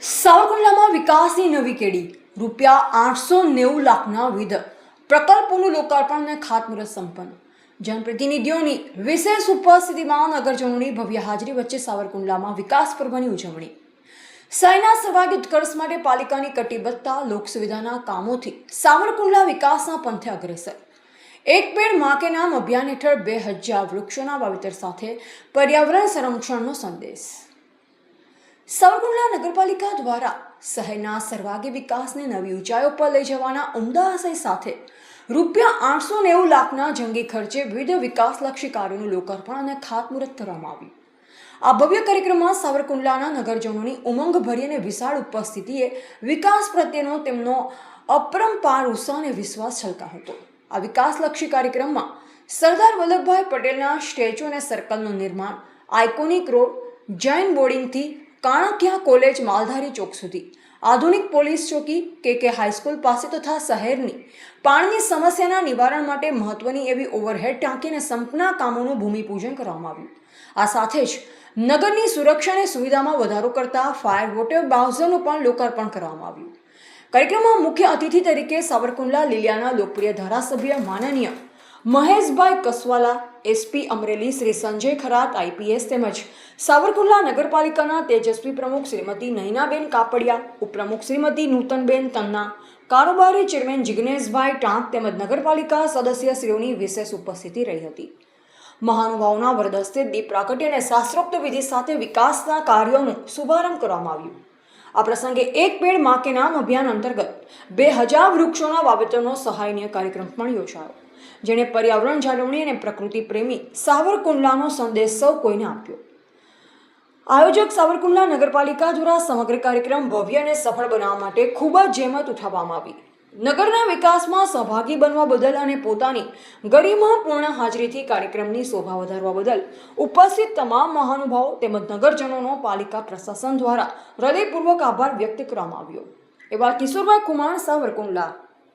સાવરકુંડલામાં વિકાસની નવી કેડી ₹890 લાખના વિવિધ પ્રકલ્પોનું લોકાર્પણ અને ખાતમુહૂર્ત સંપન્ન. જનપ્રતિનિધિઓની વિશેષ ઉપસ્થિતિમાં નગરજનોની ભવ્ય હાજરી વચ્ચે સાવરકુંડલામાં વિકાસ પર્વની ઉજવણી. શહેરના સર્વાંગી ઉત્કર્ષ માટે પાલિકાની કટિબદ્ધતા, લોકસુવિધાના કામોથી સાવરકુંડલા વિકાસના પંથે અગ્રેસર. એક પેડ માં કે નામ અભિયાન હેઠળ 2000 વૃક્ષોના વાવેતર સાથે પર્યાવરણ સંરક્ષણનો સંદેશ. સાવરકુંડલા નગરપાલિકા દ્વારા શહેરના સર્વાંગી વિકાસને નવી ઊંચાઈઓ પર લઈ જવાના ઉમદા આશય સાથે ₹890 લાખના જંગી ખર્ચે વિવિધ વિકાસલક્ષી કાર્યોનું લોકાર્પણ અને ખાતમુહૂર્ત કરવામાં આવ્યું. આ ભવ્ય કાર્યક્રમમાં સાવરકુંડલાના નગરજનોની ઉમંગભરી અને વિશાળ ઉપસ્થિતિએ વિકાસ પ્રત્યેનો તેમનો અપરંપાર ઉત્સાહ અને વિશ્વાસ છલકાયો હતો. આ વિકાસલક્ષી કાર્યક્રમમાં સરદાર વલ્લભભાઈ પટેલના સ્ટેચ્યુ અને સર્કલનું નિર્માણ, આઇકોનિક રોડ, જૈન બોર્ડિંગથી કાણકિયા કોલેજ માલધારી ચોક સુધી, આધુનિક પોલીસ ચોકી, કે હાઈસ્કૂલ પાસે તથા શહેરની પાણીની સમસ્યાના નિવારણ માટે મહત્વની એવી ઓવરહેડ ટાંકી અને સંપના કામોનું ભૂમિપૂજન કરવામાં આવ્યું. આ સાથે જ નગરની સુરક્ષા અને સુવિધામાં વધારો કરતા ફાયર વોટર બાઉઝરનું પણ લોકાર્પણ કરવામાં આવ્યું. કાર્યક્રમમાં મુખ્ય અતિથિ તરીકે સાવરકુંડલા લીલિયાના લોકપ્રિય ધારાસભ્ય માનનીય મહેશભાઈ કસવાલા, એસપી અમરેલી શ્રી સંજય ખરાત આઈપીએસ તેમજ સાવરકુંડલા નગરપાલિકાના તેજસ્વી પ્રમુખ શ્રીમતી નયનાબેન કાપડિયા, ઉપપ્રમુખ શ્રીમતી નૂતનબેન તન્ના, કારોબારી ચેરમેન જિગ્નેશભાઈ ટાંક તેમજ નગરપાલિકા સદસ્યશ્રીઓની વિશેષ ઉપસ્થિતિ રહી હતી. મહાનુભાવોના વરદસ્તે દીપ પ્રાગટ્ય અને શાસ્ત્રોક્ત વિધિ સાથે વિકાસના કાર્યોનું શુભારંભ કરવામાં આવ્યું. આ પ્રસંગે એક પેડ માં કે નામ અભિયાન અંતર્ગત 2000 વૃક્ષોના વાવેતરનો સહાયનીય કાર્યક્રમ પણ યોજાયો, જેણે પર્યાવરણ જાળવણી અને પ્રકૃતિ પ્રેમી સાવરકુંડલાનો સંદેશ સૌ કોઈને આપ્યો. આયોજક સાવરકુંડલા નગરપાલિકા દ્વારા સમગ્ર કાર્યક્રમ ભવ્ય અને સફળ બનાવવા માટે ખૂબ જ જહેમત ઉઠાવવામાં આવી. નગરના વિકાસમાં સહભાગી બનવા બદલ અને પોતાની ગરિમાપૂર્ણ હાજરીથી કાર્યક્રમની શોભા વધારવા બદલ ઉપસ્થિત તમામ મહાનુભાવો તેમજ નગરજનોનો પાલિકા પ્રશાસન દ્વારા હૃદયપૂર્વક આભાર વ્યક્ત કરવામાં આવ્યો. એવા કિશોરભાઈ કુમાર, સાવરકુંડલા.